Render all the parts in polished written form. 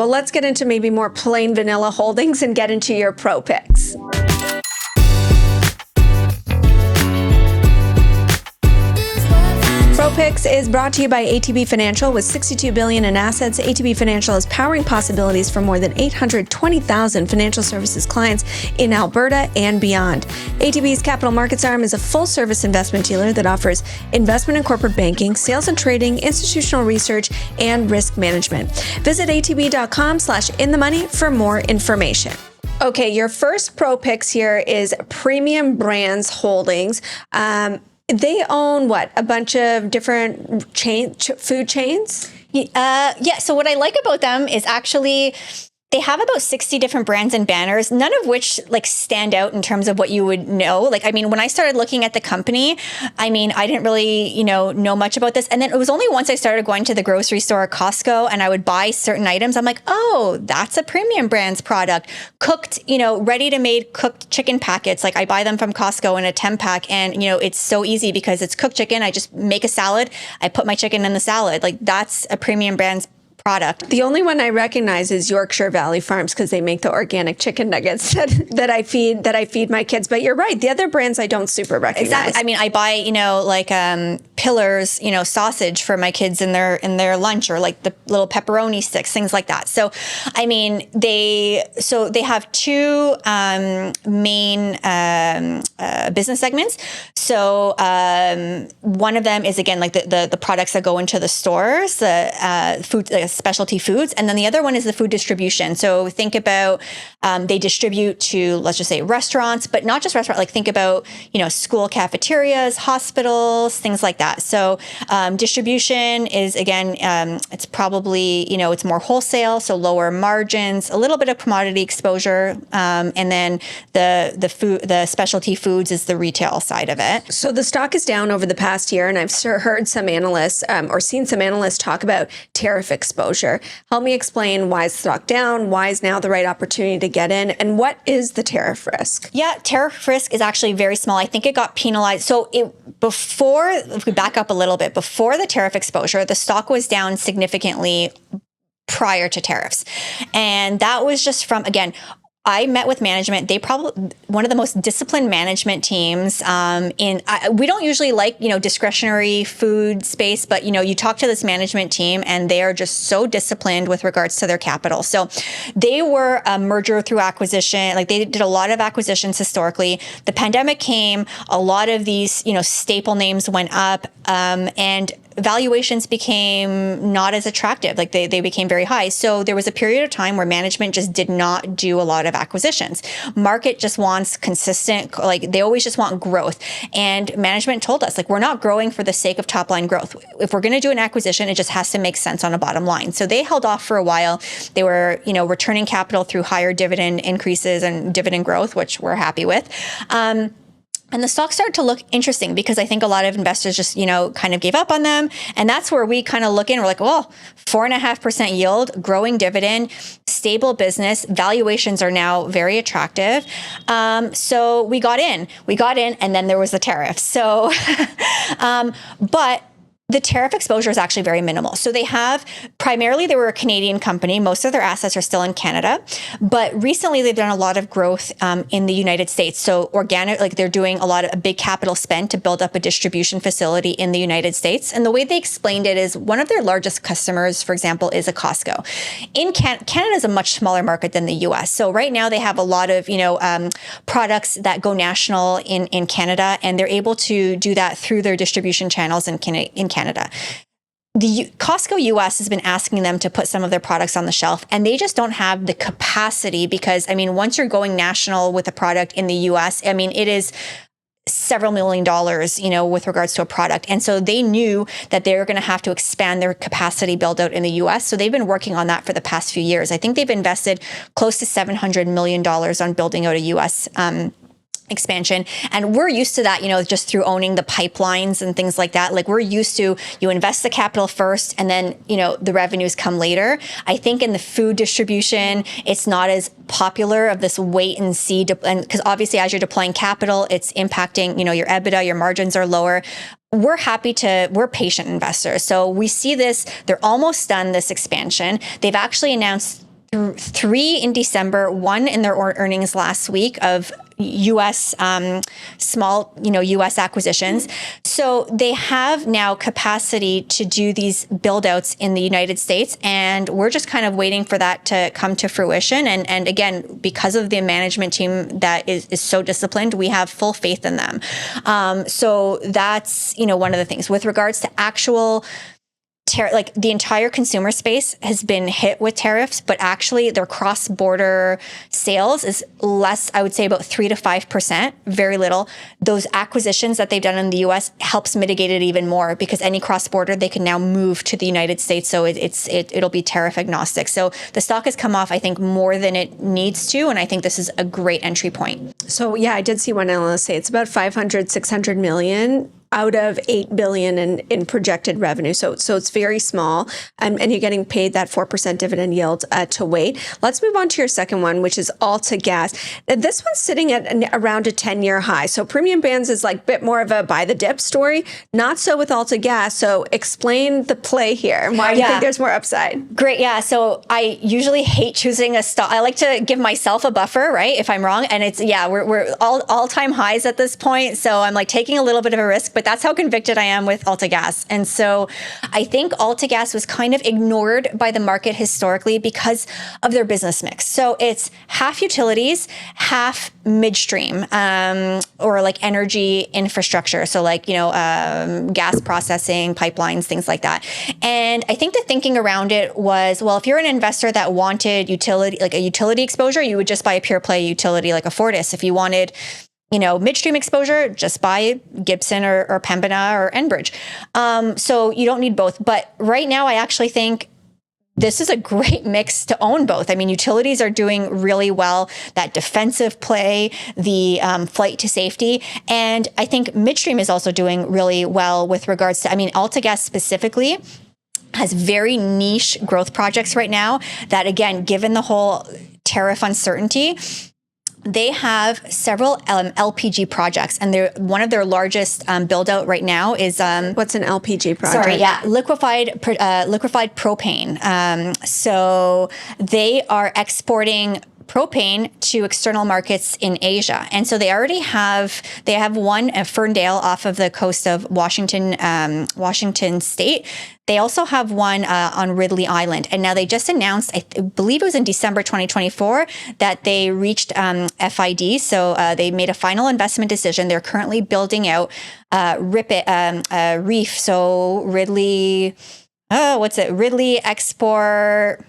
Well, let's get into maybe more plain vanilla holdings and get into your pro picks. Pro Picks is brought to you by ATB Financial. With $62 billion in assets, ATB Financial is powering possibilities for more than 820,000 financial services clients in Alberta and beyond. ATB's capital markets arm is a full-service investment dealer that offers investment and corporate banking, sales and trading, institutional research, and risk management. Visit atb.com/inthemoney for more information. Okay, your first Pro Picks here is Premium Brands Holdings. They own what? A bunch of different food chains? Yeah. So what I like about them is actually they have about 60 different brands and banners, none of which stand out in terms of what you would know. When I started looking at the company, I didn't really, know much about this. And then it was only once I started going to the grocery store, Costco, and I would buy certain items. I'm like, oh, that's a Premium Brands product. Cooked, ready-to-made cooked chicken packets. I buy them from Costco in a 10-pack. And, it's so easy because it's cooked chicken. I just make a salad. I put my chicken in the salad. That's a Premium Brands product. The only one I recognize is Yorkshire Valley Farms because they make the organic chicken nuggets that I feed my kids. But you're right, the other brands I don't super recognize. Exactly. I buy Pillars, sausage for my kids in their lunch, or the little pepperoni sticks, things like that. So they have two main business segments. So one of them is again the products that go into the stores, the food. Specialty foods. And then the other one is the food distribution. So think about, they distribute to, let's just say, restaurants, but not just restaurants, think about, school cafeterias, hospitals, things like that. So distribution is, again, it's probably, it's more wholesale, so lower margins, a little bit of commodity exposure. And then the specialty foods is the retail side of it. So the stock is down over the past year, and I've heard some analysts or seen some analysts talk about tariff exposure. Help me explain why is the stock down, why is now the right opportunity to get in, and what is the tariff risk? Yeah, tariff risk is actually very small. I think it got penalized. So if we back up a little bit, before the tariff exposure, the stock was down significantly prior to tariffs. And that was just from, again, I met with management. They probably one of the most disciplined management teams we don't usually discretionary food space, but you talk to this management team and they are just so disciplined with regards to their capital. So they were a merger through acquisition. They did a lot of acquisitions historically. The pandemic came, a lot of these staple names went up, and valuations became not as attractive. They became very high. So there was a period of time where management just did not do a lot of acquisitions. Market just wants consistent, they always just want growth. And management told us, we're not growing for the sake of top line growth. If we're going to do an acquisition, it just has to make sense on a bottom line. So they held off for a while. They were, returning capital through higher dividend increases and dividend growth, which we're happy with. And the stock started to look interesting because I think a lot of investors just, kind of gave up on them. And that's where we kind of look in. We're like, well, 4.5% yield, growing dividend, stable business, valuations are now very attractive. So we got in, and then there was the tariff. So, but the tariff exposure is actually very minimal. So they were a Canadian company. Most of their assets are still in Canada, but recently they've done a lot of growth in the United States. So organic, they're doing a big capital spend to build up a distribution facility in the United States. And the way they explained it is one of their largest customers, for example, is a Costco. Canada is a much smaller market than the US. So right now they have a lot of, products that go national in Canada, and they're able to do that through their distribution channels in Canada. The Costco US has been asking them to put some of their products on the shelf, and they just don't have the capacity because, once you're going national with a product in the US, it is several $1 million, with regards to a product. And so they knew that they were going to have to expand their capacity build out in the US. So they've been working on that for the past few years. I think they've invested close to $700 million on building out a US expansion. And we're used to that, just through owning the pipelines and things like that. We're used to, you invest the capital first and then, the revenues come later. I think in the food distribution, it's not as popular of this wait and see, and because obviously as you're deploying capital, it's impacting, your EBITDA, your margins are lower. We're patient investors. So we see this, they're almost done this expansion. They've actually announced three in December, one in their earnings last week of U.S. Small, U.S. acquisitions. So they have now capacity to do these build outs in the United States. And we're just kind of waiting for that to come to fruition. And again, because of the management team that is so disciplined, we have full faith in them. So that's, one of the things with regards to actual like the entire consumer space has been hit with tariffs, but actually their cross-border sales is less, I would say about 3 to 5%, very little. Those acquisitions that they've done in the US helps mitigate it even more because any cross-border they can now move to the United States. So it'll be tariff agnostic. So the stock has come off, I think, more than it needs to. And I think this is a great entry point. So yeah, I did see one analyst say it's about 500, 600 million out of 8 billion in projected revenue. So it's very small. And you're getting paid that 4% dividend yield to wait. Let's move on to your second one, which is Alta Gas. This one's sitting at around a 10-year high. So premium bands is like a bit more of a buy the dip story. Not so with Alta Gas. So explain the play here and why you think there's more upside. Great. Yeah. So I usually hate choosing a stock. I like to give myself a buffer, right? If I'm wrong. And we're all-time highs at this point. So I'm like taking a little bit of a risk, but that's how convicted I am with Alta Gas. And so I think Alta Gas was kind of ignored by the market historically because of their business mix. So it's half utilities, half midstream, or like energy infrastructure. So like, gas processing, pipelines, things like that. And I think the thinking around it was, well, if you're an investor that wanted a utility exposure, you would just buy a pure play utility like a Fortis. If you wanted midstream exposure, just buy Gibson or Pembina or Enbridge. So you don't need both. But right now, I actually think this is a great mix to own both. I mean, utilities are doing really well, that defensive play, the flight to safety. And I think midstream is also doing really well with regards to, Alta Gas specifically has very niche growth projects right now that, again, given the whole tariff uncertainty, they have several LPG projects, and one of their largest build out right now is what's an LPG project? Liquefied propane. So they are exporting propane to external markets in Asia. And so they have one at Ferndale off of the coast of Washington State. They also have one on Ridley Island. And now they just announced, I believe it was in December 2024, that they reached FID. So they made a final investment decision. They're currently building out Reef. So Ridley, Ridley Export.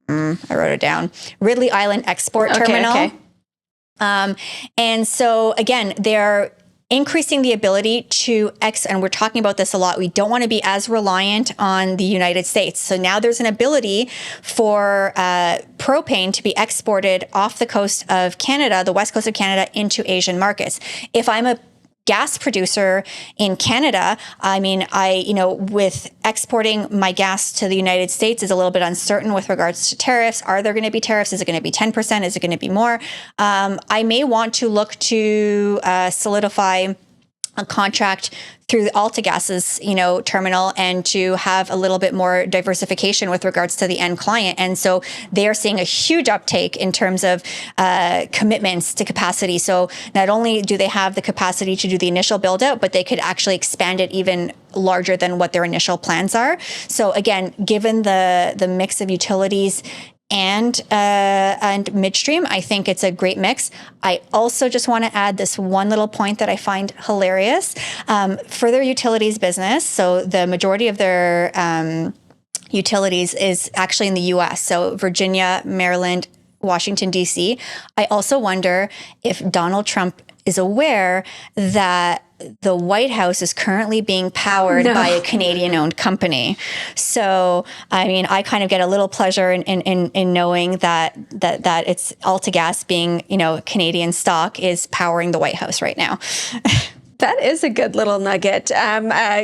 I wrote it down. Ridley Island Export Terminal. Okay. And so again, they're increasing the ability to and we're talking about this a lot. We don't want to be as reliant on the United States. So now there's an ability for propane to be exported off the coast of Canada, the west coast of Canada, into Asian markets. If I'm a gas producer in Canada, with exporting my gas to the United States is a little bit uncertain with regards to tariffs. Are there going to be tariffs? Is it going to be 10%? Is it going to be more? I may want to look to solidify a contract through the Alta Gas's, terminal, and to have a little bit more diversification with regards to the end client. And so they are seeing a huge uptake in terms of commitments to capacity. So not only do they have the capacity to do the initial build out, but they could actually expand it even larger than what their initial plans are. So again, given the mix of utilities and midstream, I think it's a great mix. I also just want to add this one little point that I find hilarious. For their utilities business, so the majority of their utilities is actually in the U.S., so Virginia, Maryland, Washington, D.C. I also wonder if Donald Trump is aware that the White House is currently being powered by a Canadian-owned company. So, I kind of get a little pleasure in knowing that it's Alta Gas being, Canadian stock is powering the White House right now. That is a good little nugget.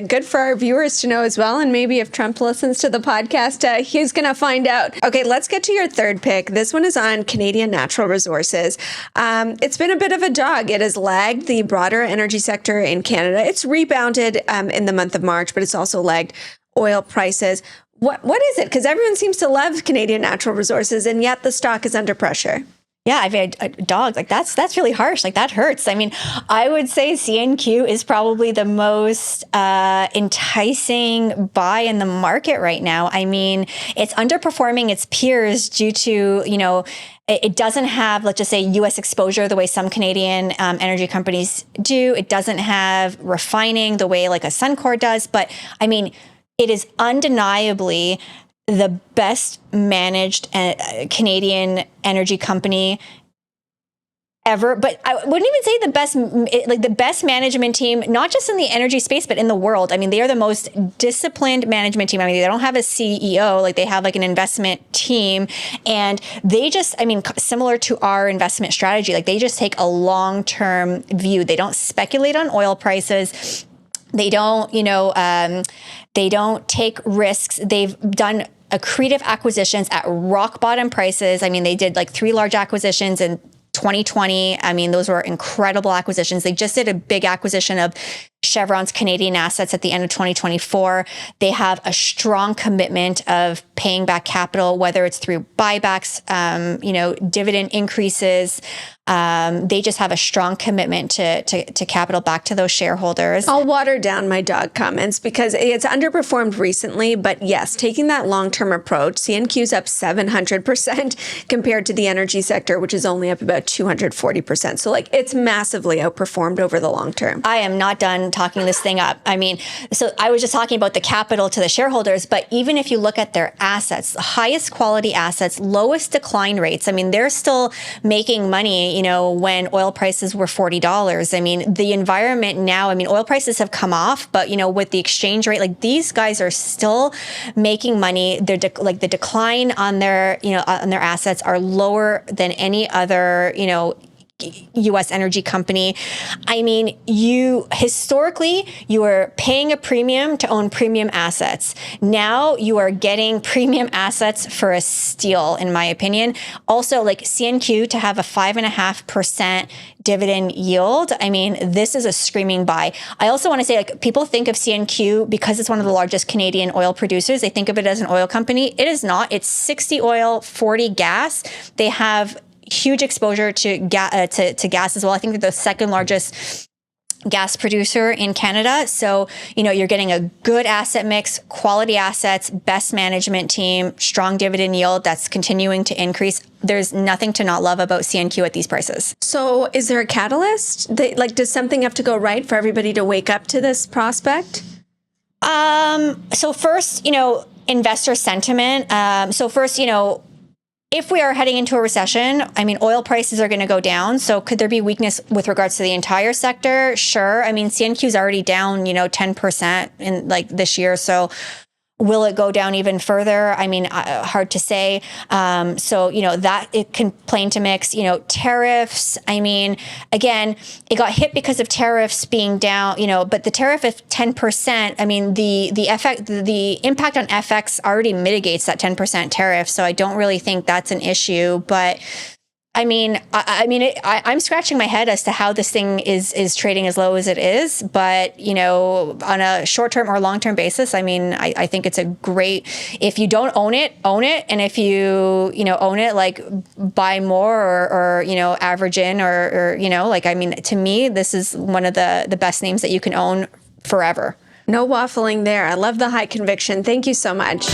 Good for our viewers to know as well. And maybe if Trump listens to the podcast, he's going to find out. Okay, let's get to your third pick. This one is on Canadian Natural Resources. It's been a bit of a dog. It has lagged the broader energy sector in Canada. It's rebounded in the month of March, but it's also lagged oil prices. What is it? Because everyone seems to love Canadian natural resources, and yet the stock is under pressure. Yeah, I've had a dog. Like that's really harsh. Like that hurts. I mean, I would say CNQ is probably the most enticing buy in the market right now. I mean, it's underperforming its peers due to, it doesn't have, let's just say, U.S. exposure the way some Canadian energy companies do. It doesn't have refining the way like a Suncor does. But I mean, it is undeniably the best managed Canadian energy company ever. But I wouldn't even say the best management team, not just in the energy space, but in the world. I mean, they are the most disciplined management team. I mean, they don't have a CEO, like they have like an investment team, and they just, I mean, similar to our investment strategy, like they just take a long-term view. They don't speculate on oil prices. They don't, they don't take risks. They've done accretive acquisitions at rock bottom prices. I mean, they did like 3 large acquisitions in 2020. I mean, those were incredible acquisitions. They just did a big acquisition of Chevron's Canadian assets at the end of 2024. They have a strong commitment of paying back capital, whether it's through buybacks, dividend increases. They just have a strong commitment to capital back to those shareholders. I'll water down my dog comments because it's underperformed recently, but yes, taking that long-term approach, CNQ's up 700% compared to the energy sector, which is only up about 240%. So like it's massively outperformed over the long term. I am not done talking this thing up. I mean, so I was just talking about the capital to the shareholders, but even if you look at their assets, the highest quality assets, lowest decline rates, I mean, they're still making money, when oil prices were $40. I mean, the environment now, I mean, oil prices have come off, but, with the exchange rate, like these guys are still making money. They're like the decline on their, on their assets are lower than any other, U.S. energy company. I mean, historically, you were paying a premium to own premium assets. Now you are getting premium assets for a steal, in my opinion. Also, like CNQ to have a 5.5% dividend yield. I mean, this is a screaming buy. I also want to say, like, people think of CNQ because it's one of the largest Canadian oil producers. They think of it as an oil company. It is not. It's 60 oil, 40 gas. They have huge exposure to gas as well. I think they're the second largest gas producer in Canada. So, you're getting a good asset mix, quality assets, best management team, strong dividend yield that's continuing to increase. There's nothing to not love about CNQ at these prices. So is there a catalyst? Does something have to go right for everybody to wake up to this prospect? So first, investor sentiment. So first, if we are heading into a recession, I mean, oil prices are going to go down. So could there be weakness with regards to the entire sector? Sure. I mean, CNQ is already down, 10% in like this year. So will it go down even further? I mean, hard to say. So, that it can play into mix, tariffs. I mean, again, it got hit because of tariffs being down, but the tariff of 10%, I mean, the impact on FX already mitigates that 10% tariff. So I don't really think that's an issue, but I mean, I'm scratching my head as to how this thing is trading as low as it is. But, on a short-term or long-term basis, I mean, I think it's a great, if you don't own it, own it. And if you, own it, like buy more or average in or, I mean, to me, this is one of the best names that you can own forever. No waffling there. I love the high conviction. Thank you so much.